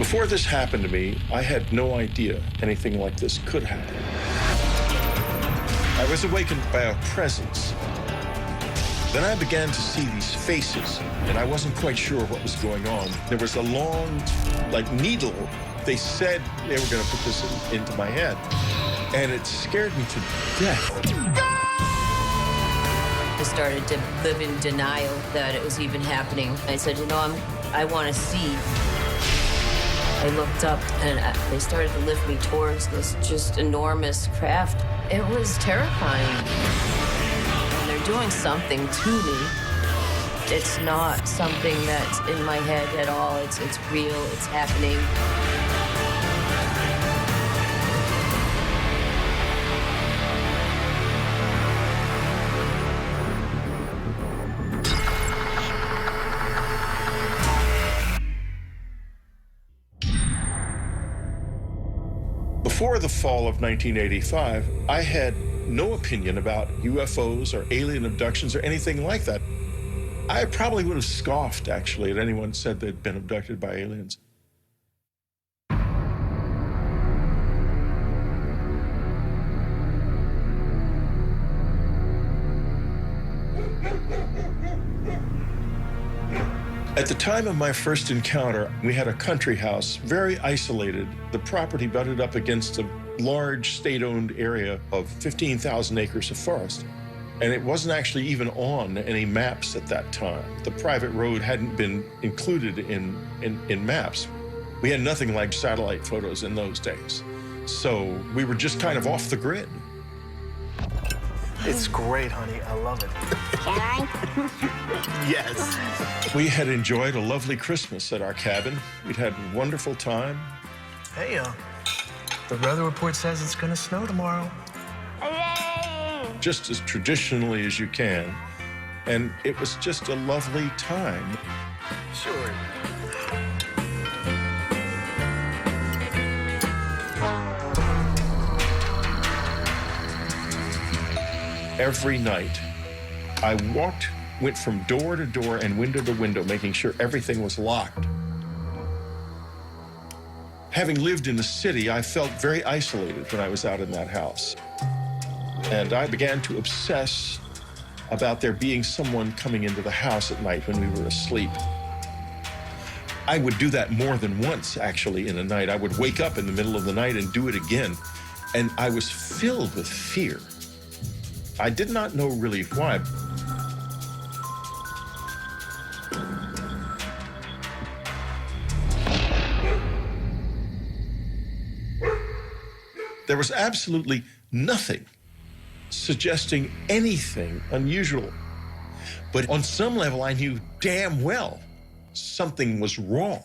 Before this happened to me, I had no idea anything like this could happen. I was awakened by a presence. Then I began to see these faces, and I wasn't quite sure what was going on. There was a long, like, needle. They said they were going to put this into my head, and it scared me to death. I started to live in denial that it was even happening. I said, you know, I want to see. I looked up, and they started to lift me towards this just enormous craft. It was terrifying. And they're doing something to me. It's not something that's in my head at all. It's real. It's happening. Before the fall of 1985, I had no opinion about UFOs or alien abductions or anything like that. I probably would have scoffed, actually, at anyone who said they'd been abducted by aliens. At the time of my first encounter, we had a country house, very isolated. The property butted up against a large state-owned area of 15,000 acres of forest. And it wasn't actually even on any maps at that time. The private road hadn't been included in maps. We had nothing like satellite photos in those days. So we were just kind of off the grid. It's great, honey. I love it. Can I? Yes. We had enjoyed a lovely Christmas at our cabin. We'd had a wonderful time. Hey, the weather report says it's gonna snow tomorrow. Hooray! Just as traditionally as you can. And it was just a lovely time. Sure. Every night, I went from door to door and window to window, making sure everything was locked. Having lived in the city, I felt very isolated when I was out in that house. And I began to obsess about there being someone coming into the house at night when we were asleep. I would do that more than once, actually, in a night. I would wake up in the middle of the night and do it again. And I was filled with fear. I did not know really why. There was absolutely nothing suggesting anything unusual. But on some level, I knew damn well something was wrong.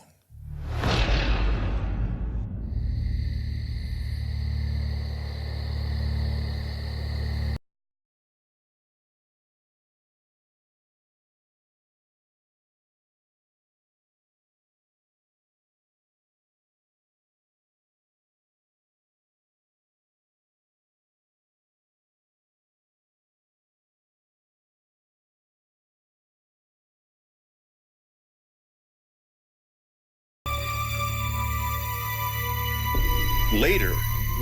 Later,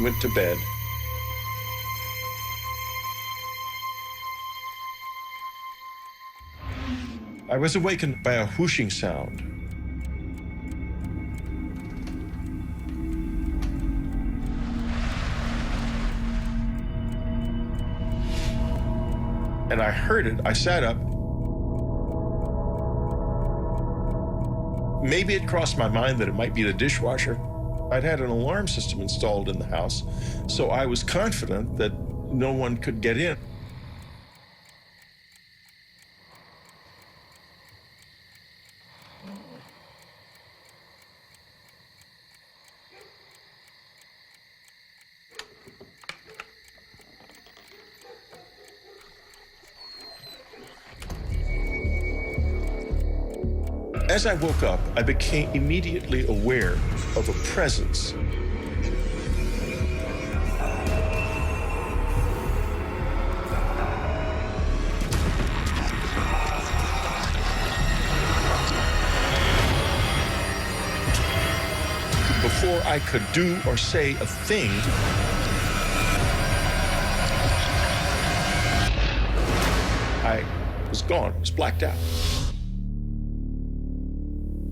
went to bed. I was awakened by a whooshing sound. And I heard it. I sat up. Maybe it crossed my mind that it might be the dishwasher. I'd had an alarm system installed in the house, so I was confident that no one could get in. As I woke up, I became immediately aware of a presence. before I could do or say a thing, I was gone. I was blacked out.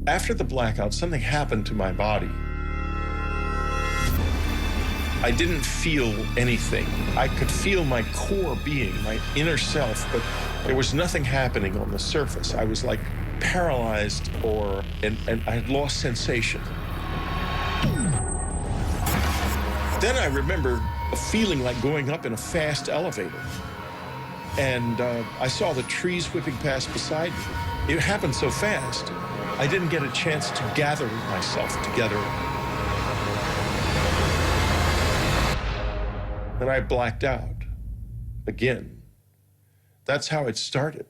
After the blackout, something happened to my body. I didn't feel anything. I could feel my core being, my inner self, but there was nothing happening on the surface. I was like paralyzed and I had lost sensation. Then I remember a feeling like going up in a fast elevator. And I saw the trees whipping past beside me. It happened so fast, I didn't get a chance to gather myself together. Then I blacked out again. That's how it started.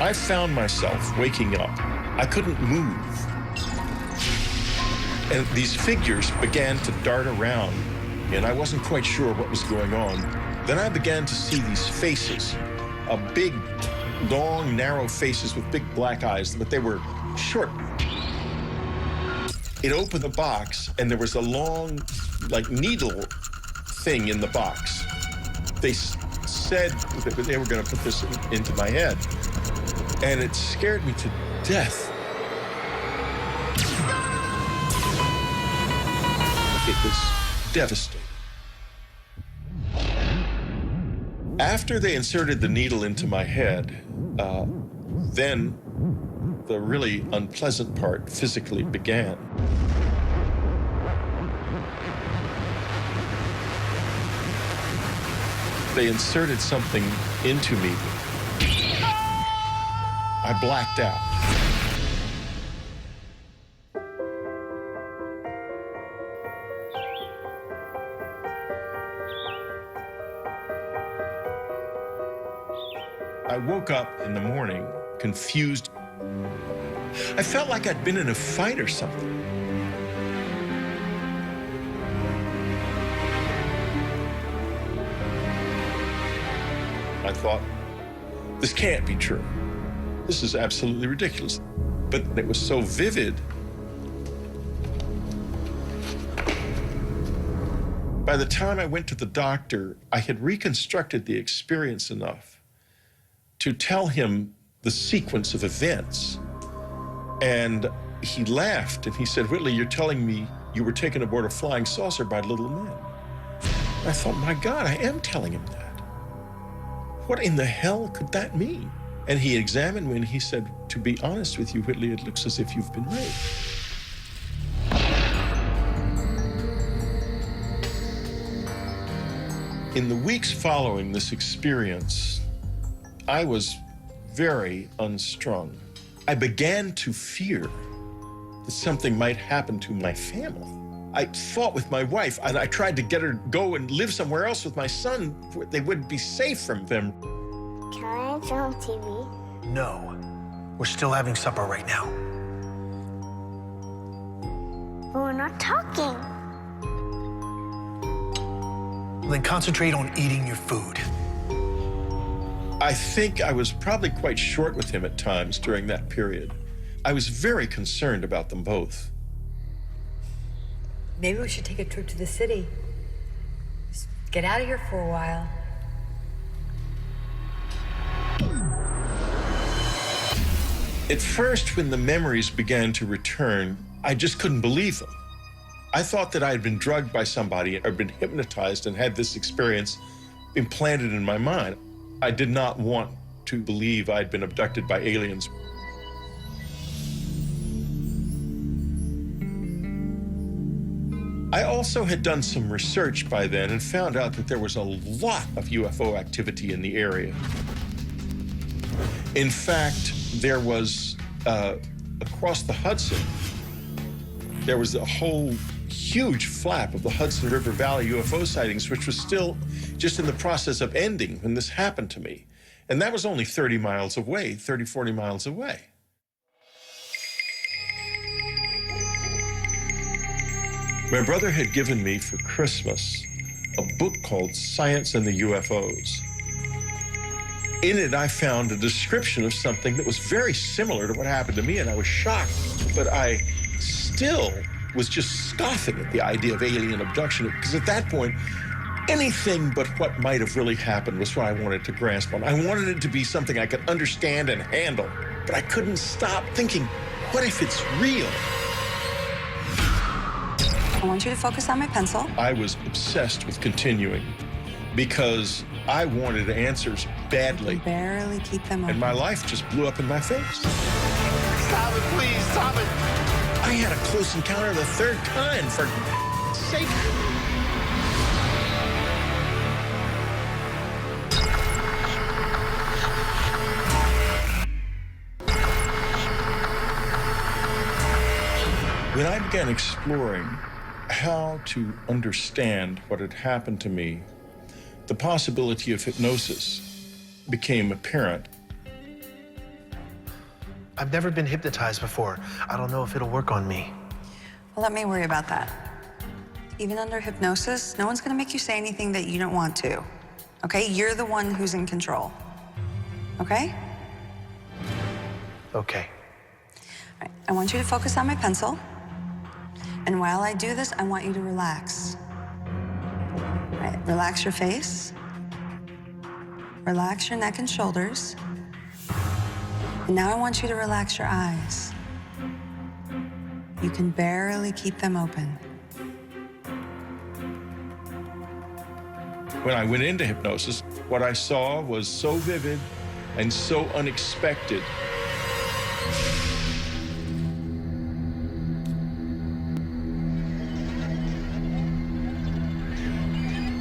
I found myself waking up. I couldn't move. And these figures began to dart around, and I wasn't quite sure what was going on. Then I began to see these faces, big, long, narrow faces with big black eyes, but they were short. It opened the box, and there was a long, like, needle thing in the box. They said that they were going to put this into my head, and it scared me to death. It was devastating. After they inserted the needle into my head, then the really unpleasant part physically began. They inserted something into me. I blacked out. I woke up in the morning, confused. I felt like I'd been in a fight or something. I thought, this can't be true. This is absolutely ridiculous. But it was so vivid. By the time I went to the doctor, I had reconstructed the experience enough to tell him the sequence of events. And he laughed and he said, Whitley, you're telling me you were taken aboard a flying saucer by little men. I thought, my God, I am telling him that. What in the hell could that mean? And he examined me and he said, to be honest with you, Whitley, it looks as if you've been raped. In the weeks following this experience, I was very unstrung. I began to fear that something might happen to my family. I fought with my wife, and I tried to get her to go and live somewhere else with my son where they wouldn't be safe from them. Can I turn on TV? No. We're still having supper right now. But we're not talking. Then concentrate on eating your food. I think I was probably quite short with him at times during that period. I was very concerned about them both. Maybe we should take a trip to the city. Just get out of here for a while. At first, when the memories began to return, I just couldn't believe them. I thought that I had been drugged by somebody or been hypnotized and had this experience implanted in my mind. I did not want to believe I'd been abducted by aliens. I also had done some research by then and found out that there was a lot of UFO activity in the area. In fact, there was, across the Hudson, there was a whole huge flap of the Hudson River Valley UFO sightings, which was still just in the process of ending when this happened to me. And that was only 30 miles away, 30, 40 miles away. My brother had given me for Christmas a book called Science and the UFOs. In it, I found a description of something that was very similar to what happened to me, and I was shocked. But I still was just scoffing at the idea of alien abduction, because at that point, anything but what might have really happened was what I wanted to grasp on. I wanted it to be something I could understand and handle, but I couldn't stop thinking, what if it's real? I want you to focus on my pencil. I was obsessed with continuing because I wanted answers badly. Barely keep them open. And my life just blew up in my face. Stop it, please, stop it. I had a close encounter of the third kind, for sake. When I began exploring how to understand what had happened to me, the possibility of hypnosis became apparent. I've never been hypnotized before. I don't know if it'll work on me. Well, let me worry about that. Even under hypnosis, no one's gonna make you say anything that you don't want to. Okay? You're the one who's in control. Okay? Okay. All right. I want you to focus on my pencil. And while I do this, I want you to relax. All right, relax your face. Relax your neck and shoulders. And now I want you to relax your eyes. You can barely keep them open. When I went into hypnosis, what I saw was so vivid and so unexpected.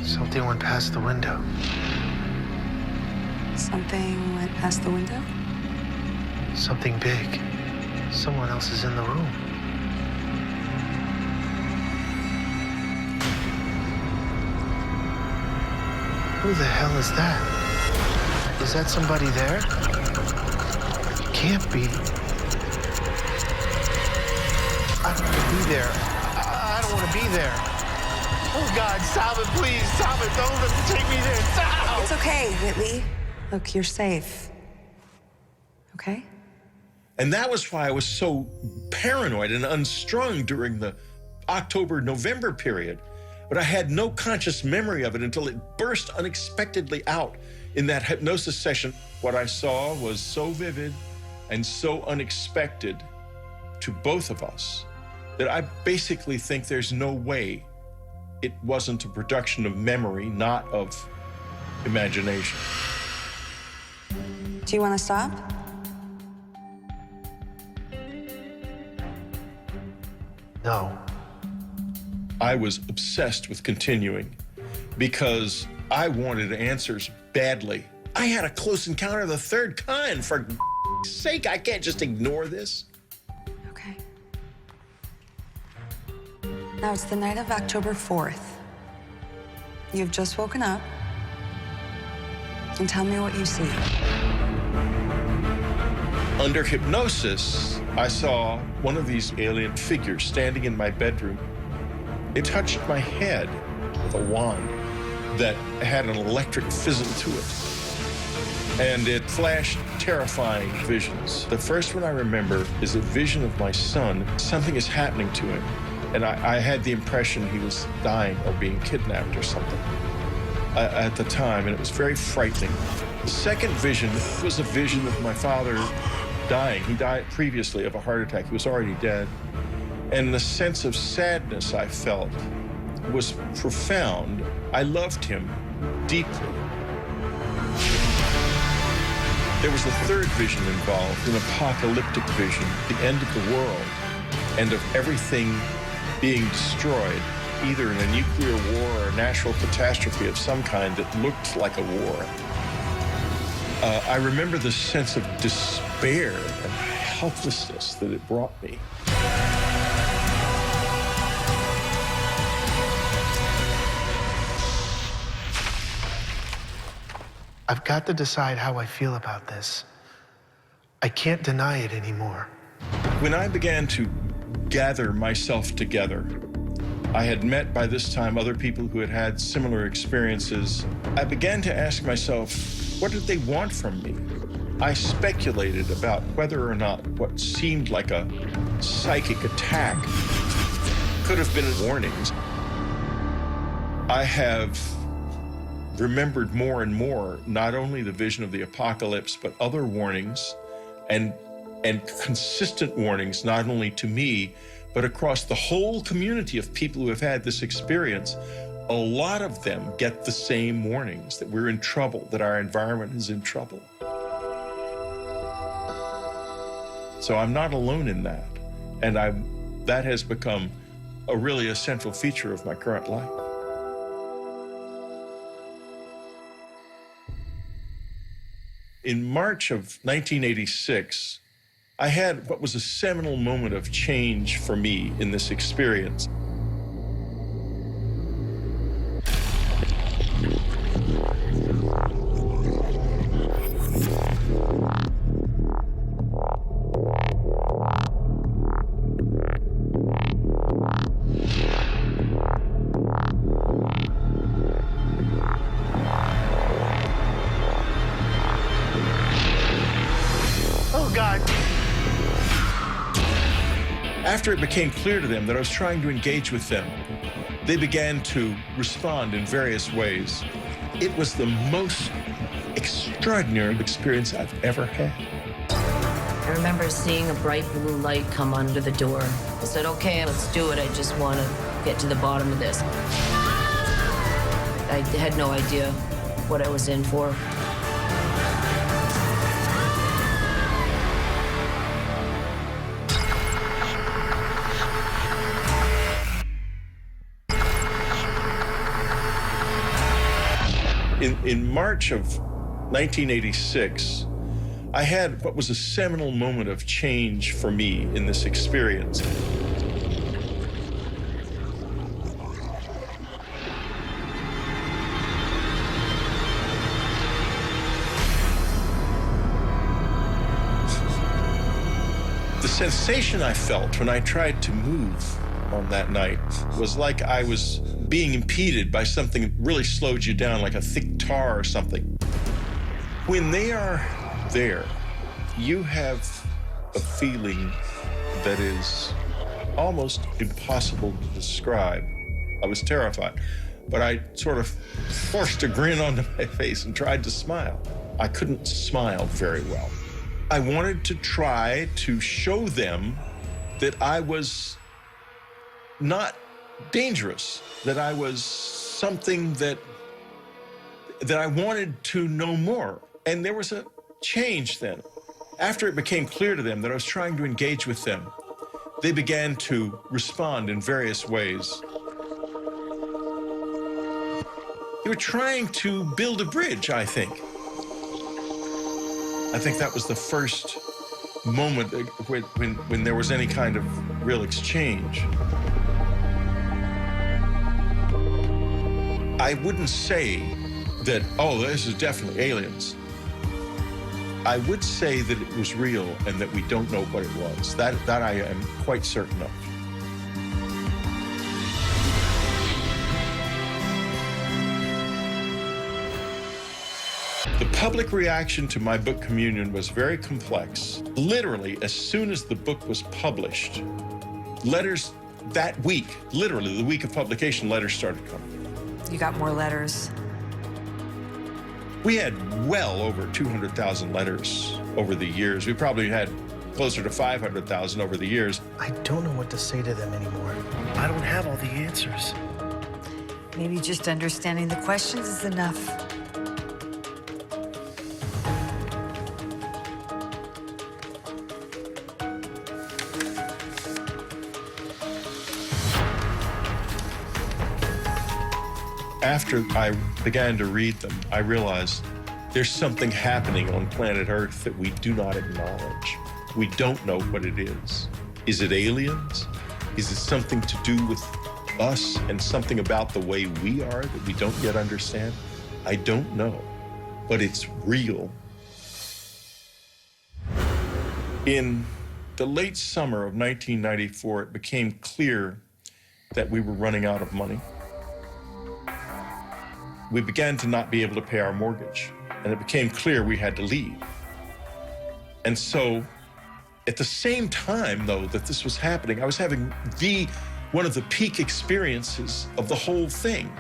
Something went past the window. Something went past the window? Something big. Someone else is in the room. Who the hell is that? Is that somebody there? It can't be. I don't want to be there. I don't want to be there. Oh, God, stop it, please. Stop it. Don't let me take me there. Stop! It's okay, Whitley. Look, you're safe. Okay? And that was why I was so paranoid and unstrung during the October-November period. But I had no conscious memory of it until it burst unexpectedly out in that hypnosis session. What I saw was so vivid and so unexpected to both of us that I basically think there's no way it wasn't a production of memory, not of imagination. Do you want to stop? No. I was obsessed with continuing because I wanted answers badly. I had a close encounter of the third kind. For sake, I can't just ignore this. Okay. Now it's the night of October 4th. You've just woken up. And tell me what you see. Under hypnosis, I saw one of these alien figures standing in my bedroom. It touched my head with a wand that had an electric fizzle to it. And it flashed terrifying visions. The first one I remember is a vision of my son. Something is happening to him. And I had the impression he was dying or being kidnapped or something at the time, and it was very frightening. The second vision was a vision of my father dying. He died previously of a heart attack. He was already dead. And the sense of sadness I felt was profound. I loved him deeply. There was a third vision involved, an apocalyptic vision, the end of the world and of everything being destroyed, either in a nuclear war or a natural catastrophe of some kind that looked like a war. I remember the sense of despair and helplessness that it brought me. I've got to decide how I feel about this. I can't deny it anymore. When I began to gather myself together, I had met by this time other people who had had similar experiences. I began to ask myself, what did they want from me? I speculated about whether or not what seemed like a psychic attack could have been warnings. I have remembered more and more not only the vision of the apocalypse, but other warnings and consistent warnings, not only to me, but across the whole community of people who have had this experience. A lot of them get the same warnings, that we're in trouble, that our environment is in trouble. So I'm not alone in that. And that has become a really essential feature of my current life. In March of 1986, I had what was a seminal moment of change for me in this experience. Oh, God. After it became clear to them that I was trying to engage with them, they began to respond in various ways. It was the most extraordinary experience I've ever had. I remember seeing a bright blue light come under the door. I said, okay, let's do it. I just want to get to the bottom of this. I had no idea what I was in for. In March of 1986, I had what was a seminal moment of change for me in this experience. The sensation I felt when I tried to move on that night was like I was being impeded by something that really slowed you down, like a thick tar or something. When they are there, you have a feeling that is almost impossible to describe. I was terrified, but I sort of forced a grin onto my face and tried to smile. I couldn't smile very well. I wanted to try to show them that I was not dangerous, that I was something that I wanted to know more. And there was a change then. After it became clear to them that I was trying to engage with them, they began to respond in various ways. They were trying to build a bridge, I think. I think that was the first moment when there was any kind of real exchange. I wouldn't say that, oh, this is definitely aliens. I would say that it was real and that we don't know what it was. That I am quite certain of. The public reaction to my book Communion was very complex. Literally, as soon as the book was published, letters that week, literally the week of publication, letters started coming. You got more letters. We had well over 200,000 letters over the years. We probably had closer to 500,000 over the years. I don't know what to say to them anymore. I don't have all the answers. Maybe just understanding the questions is enough. After I began to read them, I realized there's something happening on planet Earth that we do not acknowledge. We don't know what it is. Is it aliens? Is it something to do with us and something about the way we are that we don't yet understand? I don't know, but it's real. In the late summer of 1994, it became clear that we were running out of money. We began to not be able to pay our mortgage, and it became clear we had to leave. And so, at the same time, though, that this was happening, I was having one of the peak experiences of the whole thing.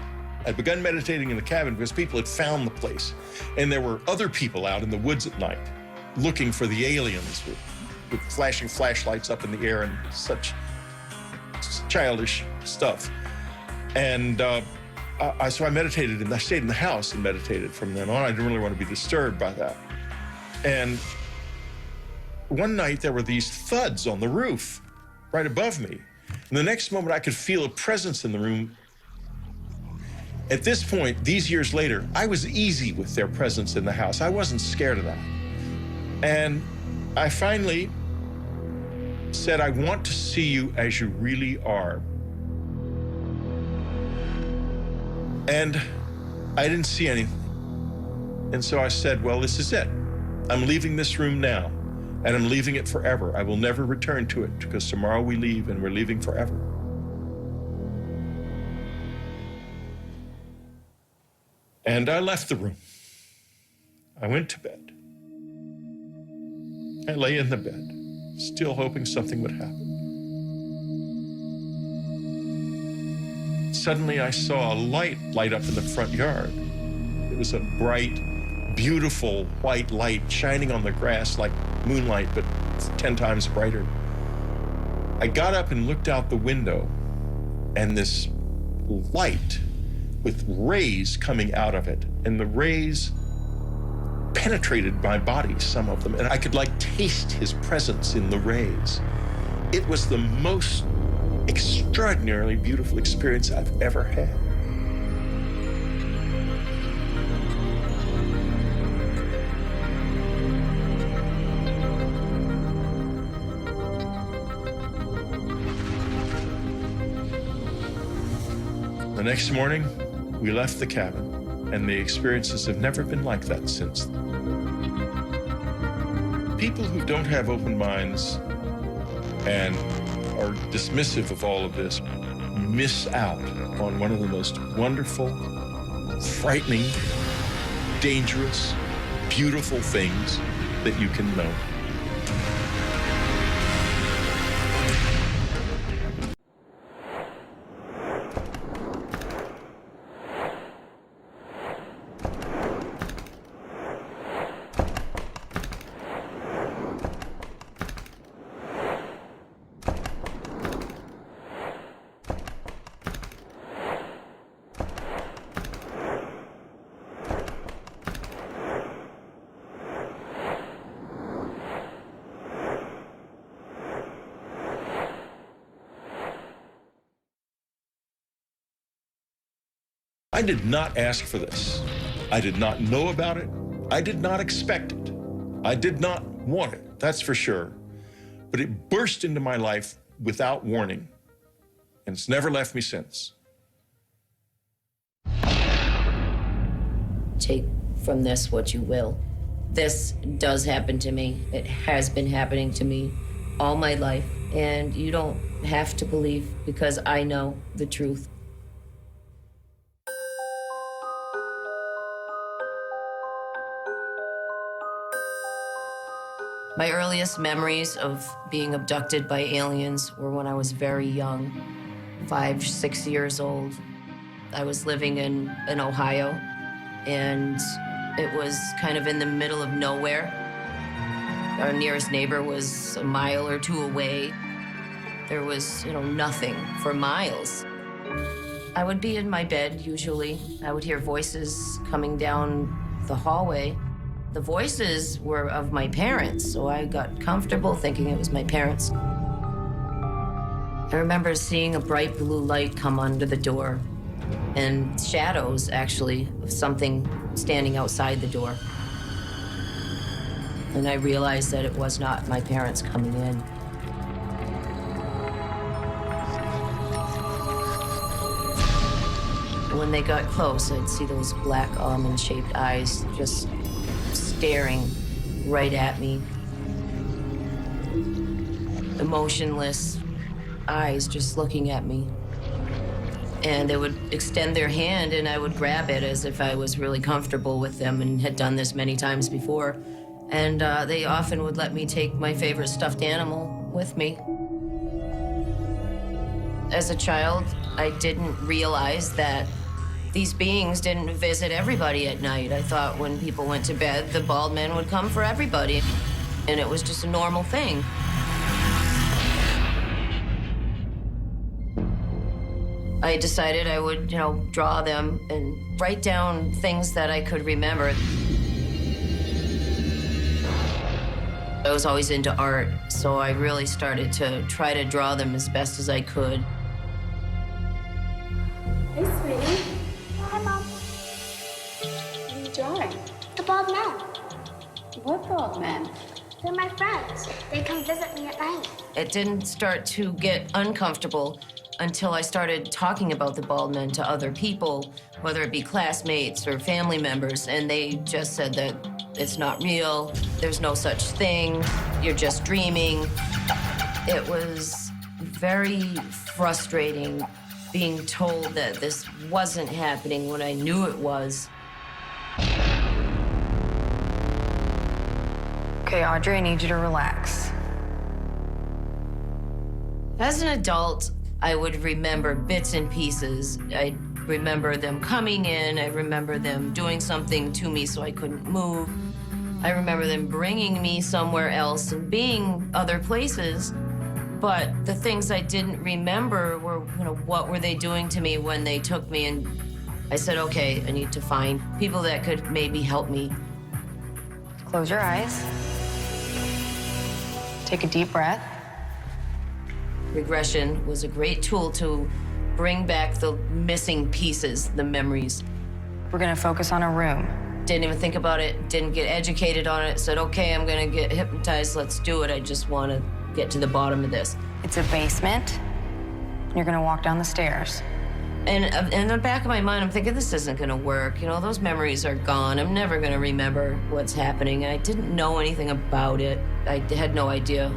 I'd begun meditating in the cabin because people had found the place, and there were other people out in the woods at night looking for the aliens with flashing flashlights up in the air and such childish stuff. And so I meditated, and I stayed in the house and meditated from then on. I didn't really want to be disturbed by that. And one night there were these thuds on the roof right above me. And the next moment I could feel a presence in the room. At this point, these years later, I was easy with their presence in the house. I wasn't scared of that. And I finally said, I want to see you as you really are. And I didn't see anything. And so I said, well, this is it. I'm leaving this room now, and I'm leaving it forever. I will never return to it, because tomorrow we leave, and we're leaving forever. And I left the room. I went to bed. I lay in the bed, still hoping something would happen. Suddenly I saw a light light up in the front yard. It was a bright, beautiful white light shining on the grass like moonlight, but 10 times brighter. I got up and looked out the window, and this light with rays coming out of it, and the rays penetrated my body, some of them, and I could like taste his presence in the rays. It was the most extraordinarily beautiful experience I've ever had. The next morning, we left the cabin, and the experiences have never been like that since then. People who don't have open minds and are dismissive of all of this miss out on one of the most wonderful, frightening, dangerous, beautiful things that you can know. I did not ask for this. I did not know about it. I did not expect it. I did not want it, that's for sure. But it burst into my life without warning, and it's never left me since. Take from this what you will. This does happen to me. It has been happening to me all my life, and you don't have to believe, because I know the truth. My earliest memories of being abducted by aliens were when I was very young, 5, 6 years old. I was living in Ohio, and it was kind of in the middle of nowhere. Our nearest neighbor was a mile or two away. There was, nothing for miles. I would be in my bed, usually. I would hear voices coming down the hallway. The voices were of my parents, so I got comfortable thinking it was my parents. I remember seeing a bright blue light come under the door, and shadows, actually, of something standing outside the door. And I realized that it was not my parents coming in. When they got close, I'd see those black almond-shaped eyes just staring right at me. Emotionless eyes just looking at me. and they would extend their hand and I would grab it as if I was really comfortable with them and had done this many times before. And they often would let me take my favorite stuffed animal with me. As a child, I didn't realize that these beings didn't visit everybody at night. I thought when people went to bed, the bald men would come for everybody, and it was just a normal thing. I decided I would, draw them and write down things that I could remember. I was always into art, so I really started to try to draw them as best as I could. Hey, sweetie. Hi, Mom. What are you drawing? The bald men. What bald men? They're my friends. They come visit me at night. It didn't start to get uncomfortable until I started talking about the bald men to other people, whether it be classmates or family members, and they just said that it's not real, there's no such thing, you're just dreaming. It was very frustrating being told that this wasn't happening when I knew it was. Okay, Audrey, I need you to relax. As an adult, I would remember bits and pieces. I remember them coming in. I remember them doing something to me so I couldn't move. I remember them bringing me somewhere else and being other places. But the things I didn't remember were, what were they doing to me when they took me? And I said, okay, I need to find people that could maybe help me. Close your eyes. Take a deep breath. Regression was a great tool to bring back the missing pieces, the memories. We're gonna focus on a room. Didn't even think about it, didn't get educated on it, said, okay, I'm gonna get hypnotized, let's do it. I just wanna get to the bottom of this. It's a basement. You're gonna walk down the stairs. And in the back of my mind, I'm thinking, this isn't gonna work. Those memories are gone. I'm never gonna remember what's happening. I didn't know anything about it. I had no idea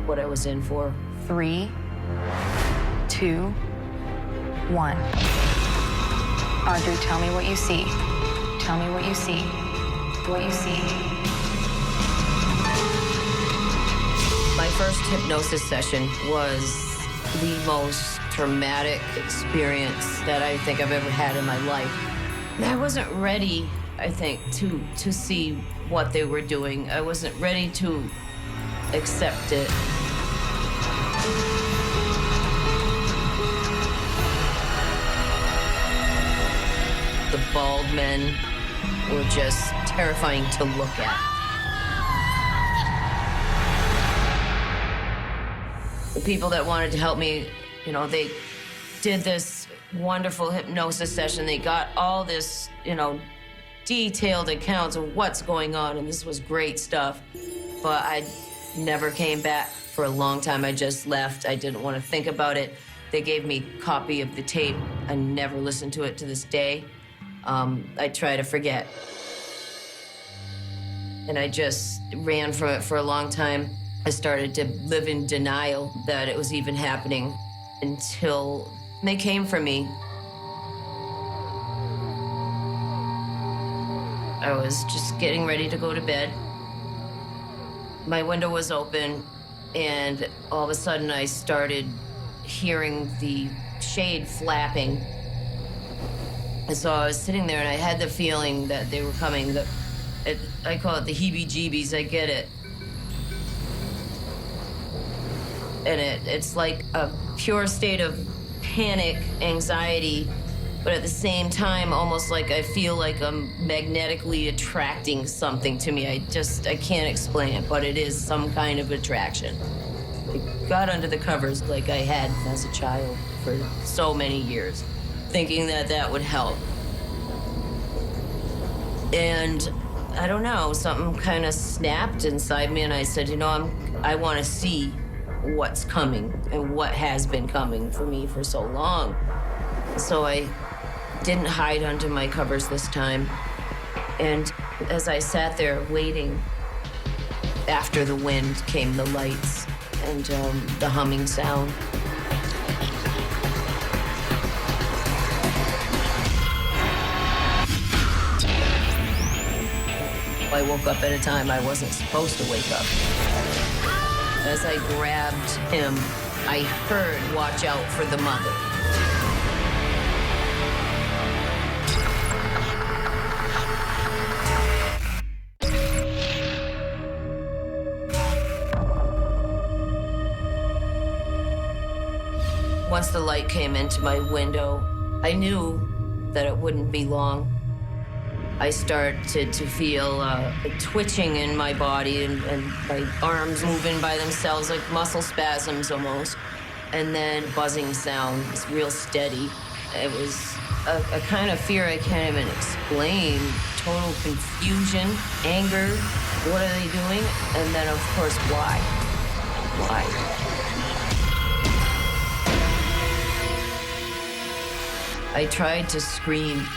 what I was in for. 3, 2, 1. Audrey, tell me what you see. Tell me what you see. What you see. My first hypnosis session was the most traumatic experience that I think I've ever had in my life. I wasn't ready, I think, to see what they were doing. I wasn't ready to accept it. The bald men were just terrifying to look at. The people that wanted to help me, they did this wonderful hypnosis session. They got all this, detailed accounts of what's going on, and this was great stuff. But I never came back for a long time. I just left. I didn't want to think about it. They gave me a copy of the tape. I never listened to it to this day. I try to forget. And I just ran from it for a long time. I started to live in denial that it was even happening until they came for me. I was just getting ready to go to bed. My window was open, and all of a sudden I started hearing the shade flapping. And so I was sitting there, and I had the feeling that they were coming. I call it the heebie-jeebies. I get it. And it's like a pure state of panic, anxiety, but at the same time, almost like I feel like I'm magnetically attracting something to me. I can't explain it, but it is some kind of attraction. I got under the covers like I had as a child for so many years, thinking that would help. And I don't know, something kind of snapped inside me, and I said, I want to see what's coming and what has been coming for me for so long. So I didn't hide under my covers this time. And as I sat there waiting, after the wind came the lights and the humming sound. I woke up at a time I wasn't supposed to wake up. As I grabbed him, I heard, "Watch out for the mother." Once the light came into my window, I knew that it wouldn't be long. I started to feel a twitching in my body and my arms moving by themselves, like muscle spasms almost. And then buzzing sound was real steady. It was a kind of fear I can't even explain. Total confusion, anger. What are they doing? And then, of course, why? Why? I tried to scream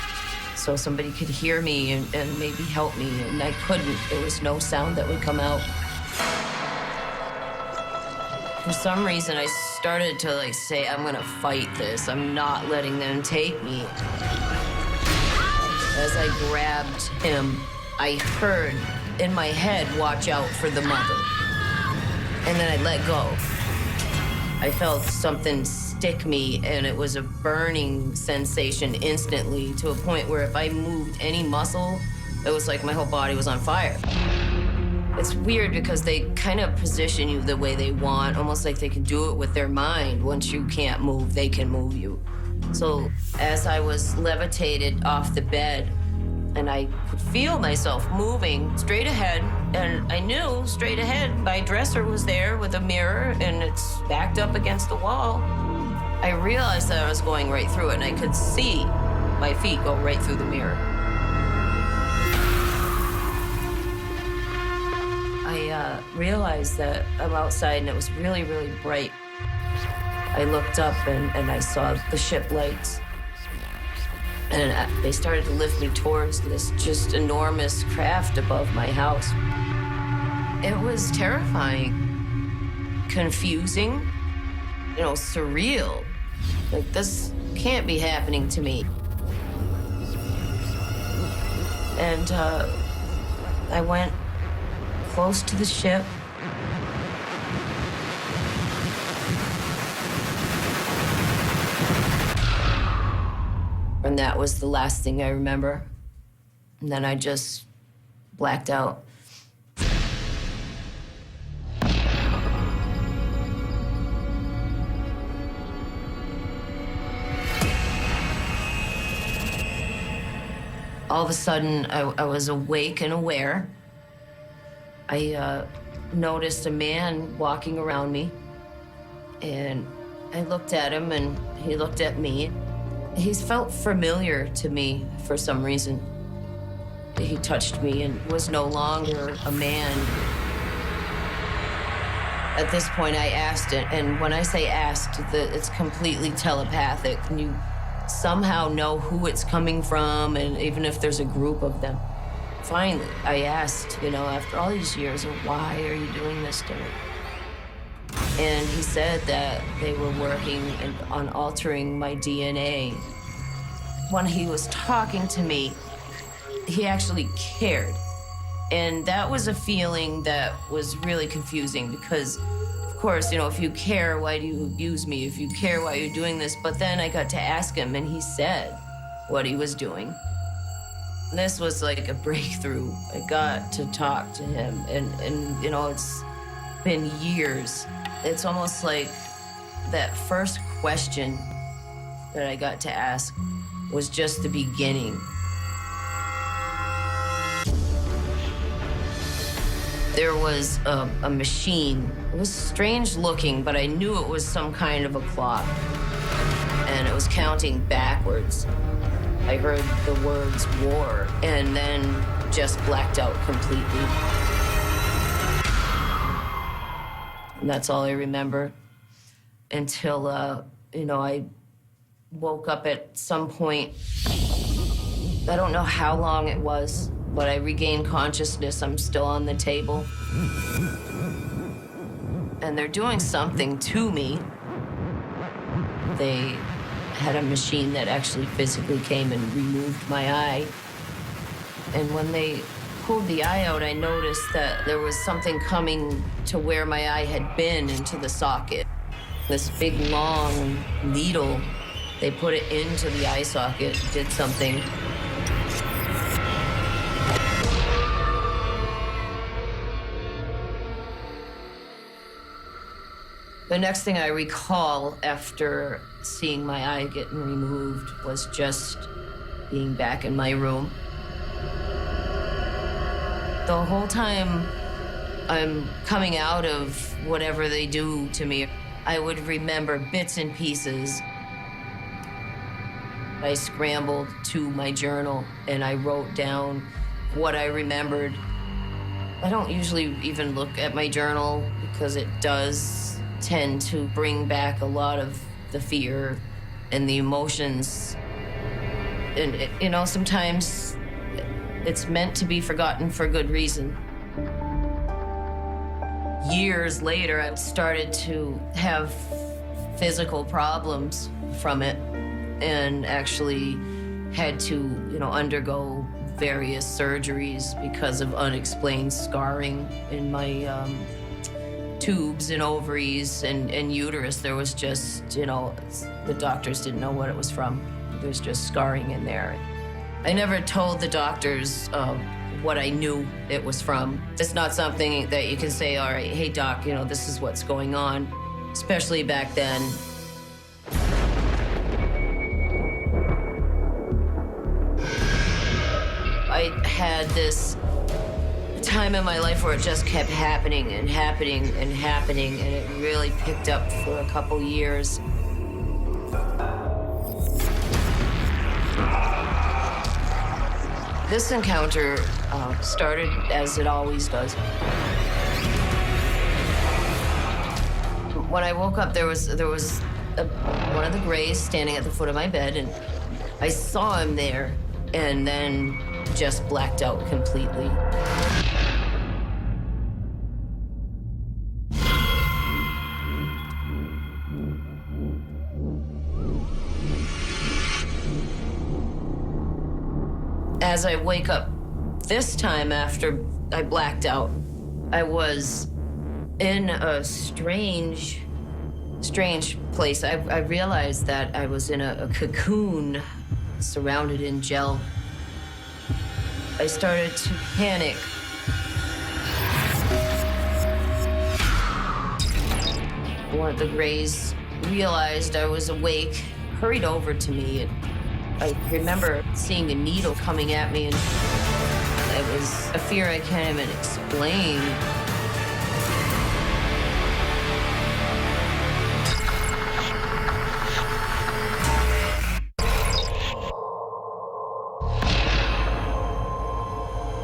so somebody could hear me and maybe help me, and I couldn't. There was no sound that would come out. For some reason, I started to say, I'm gonna fight this. I'm not letting them take me. As I grabbed him, I heard in my head, "Watch out for the mother." And then I let go. I felt something stick me, and it was a burning sensation instantly, to a point where if I moved any muscle, it was like my whole body was on fire. It's weird because they kind of position you the way they want, almost like they can do it with their mind. Once you can't move, they can move you. So as I was levitated off the bed, and I could feel myself moving straight ahead, and I knew straight ahead my dresser was there with a mirror, and it's backed up against the wall. I realized that I was going right through it, and I could see my feet go right through the mirror. I realized that I'm outside, and it was really, really bright. I looked up, and I saw the ship lights. And they started to lift me towards this just enormous craft above my house. It was terrifying, confusing, surreal. Like, this can't be happening to me. And I went close to the ship. And that was the last thing I remember. And then I just blacked out. All of a sudden, I was awake and aware. I noticed a man walking around me, and I looked at him, and he looked at me. He felt familiar to me for some reason. He touched me and was no longer a man. At this point, I asked it, and when I say asked, it's completely telepathic. And you somehow know who it's coming from, and even if there's a group of them. Finally, I asked, after all these years, why are you doing this to me? And he said that they were working on altering my DNA. When he was talking to me, he actually cared. And that was a feeling that was really confusing because, of course, if you care, why do you abuse me? If you care, why are you doing this? But then I got to ask him, and he said what he was doing. And this was like a breakthrough. I got to talk to him, and it's been years. It's almost like that first question that I got to ask was just the beginning. There was a machine. It was strange looking, but I knew it was some kind of a clock. And it was counting backwards. I heard the words war, and then just blacked out completely. And that's all I remember until, I woke up at some point. I don't know how long it was, but I regained consciousness. I'm still on the table. And they're doing something to me. They had a machine that actually physically came and removed my eye. And when they pulled the eye out, I noticed that there was something coming to where my eye had been into the socket. This big, long needle, they put it into the eye socket, did something. The next thing I recall after seeing my eye getting removed was just being back in my room. The whole time I'm coming out of whatever they do to me, I would remember bits and pieces. I scrambled to my journal and I wrote down what I remembered. I don't usually even look at my journal because it does tend to bring back a lot of the fear and the emotions. And, you know, sometimes it's meant to be forgotten for good reason. Years later, I started to have physical problems from it and actually had to, you know, undergo various surgeries because of unexplained scarring in my tubes and ovaries and uterus. There was just, you know, the doctors didn't know what it was from. There's just scarring in there. I never told the doctors what I knew it was from. It's not something that you can say, all right, hey doc, you know, this is what's going on, especially back then. I had this time in my life where it just kept happening and happening and happening, and it really picked up for a couple years. This encounter started as it always does. When I woke up, there was one of the Greys standing at the foot of my bed, and I saw him there, and then just blacked out completely. As I wake up this time after I blacked out, I was in a strange place. I realized that I was in a cocoon surrounded in gel. I started to panic. One of the Greys realized I was awake, hurried over to me, and I remember seeing a needle coming at me, and it was a fear I can't even explain.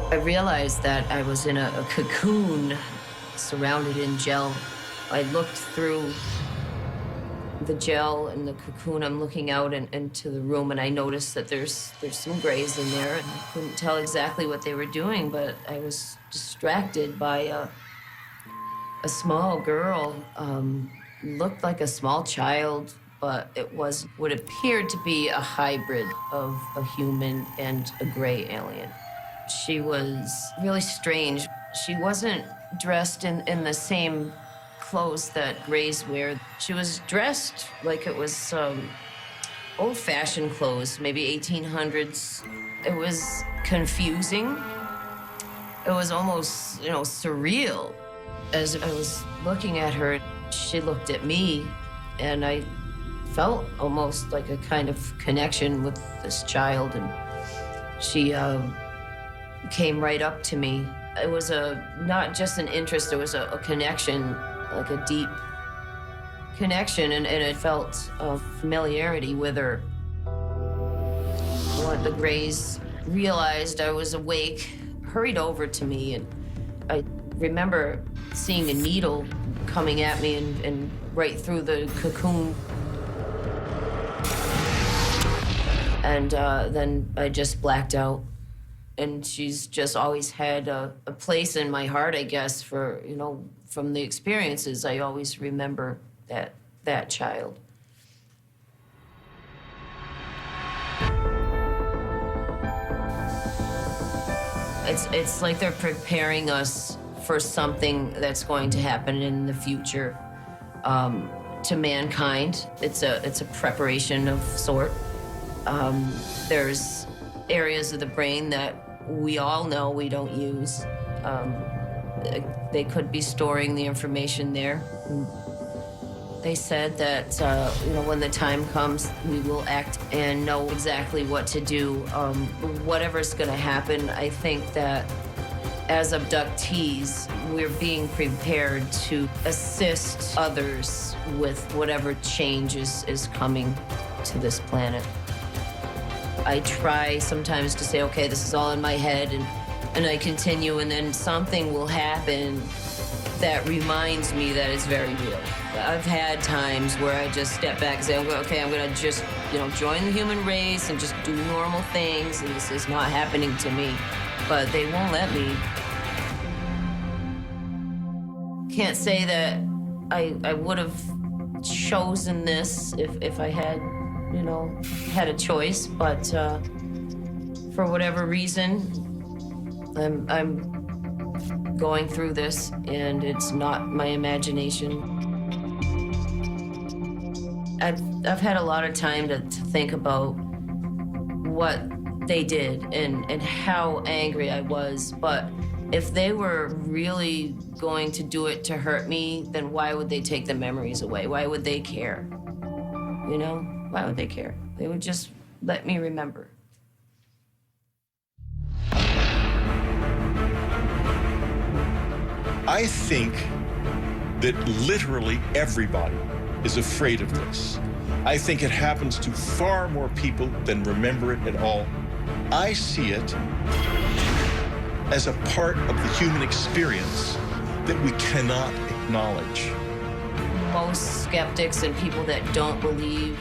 I realized that I was in a cocoon surrounded in gel. I looked through the gel and the cocoon. I'm looking out into the room, and I noticed that there's some Greys in there, and I couldn't tell exactly what they were doing, but I was distracted by a small girl. Looked like a small child, but it was what appeared to be a hybrid of a human and a Grey alien. She was really strange. She wasn't dressed in the same clothes that Greys wear. She was dressed like it was old-fashioned clothes, maybe 1800s. It was confusing. It was almost, you know, surreal. As I was looking at her, she looked at me, and I felt almost like a kind of connection with this child, and she came right up to me. It was not just an interest, it was a connection, like a deep connection, and it felt a familiarity with her. One of the Greys realized I was awake, hurried over to me, and I remember seeing a needle coming at me and right through the cocoon. And then I just blacked out. And she's just always had a place in my heart, I guess, for, you know, from the experiences, I always remember that child. It's like they're preparing us for something that's going to happen in the future to mankind. It's a preparation of sort. There's areas of the brain that we all know we don't use. They could be storing the information there. They said that when the time comes, we will act and know exactly what to do. Whatever's going to happen, I think that as abductees, we're being prepared to assist others with whatever change is coming to this planet. I try sometimes to say, okay, this is all in my head, and I continue, and then something will happen that reminds me that it's very real. I've had times where I just step back and say, okay, I'm gonna just, join the human race and just do normal things, and this is not happening to me. But they won't let me. Can't say that I would have chosen this if I had, had a choice, but for whatever reason, I'm going through this, and it's not my imagination. I've had a lot of time to think about what they did and how angry I was, but if they were really going to do it to hurt me, then why would they take the memories away? Why would they care? Why would they care? They would just let me remember. I think that literally everybody is afraid of this. I think it happens to far more people than remember it at all. I see it as a part of the human experience that we cannot acknowledge. Most skeptics and people that don't believe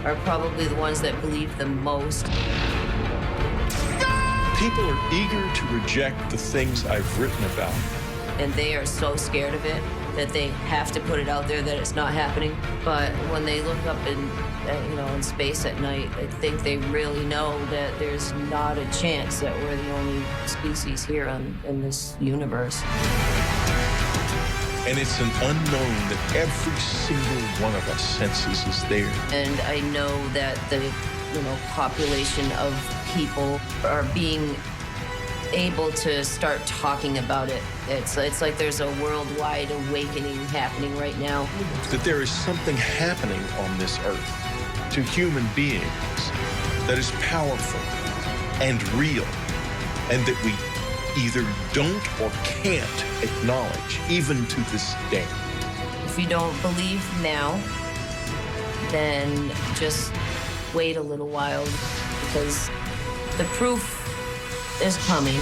are probably the ones that believe the most. People are eager to reject the things I've written about. And they are so scared of it that they have to put it out there that it's not happening. But when they look up in space at night, I think they really know that there's not a chance that we're the only species here in this universe. And it's an unknown that every single one of us senses is there. And I know that the population of people are being able to start talking about it. It's like there's a worldwide awakening happening right now. That there is something happening on this earth to human beings that is powerful and real, and that we either don't or can't acknowledge, even to this day. If you don't believe now, then just wait a little while, because the proof is coming.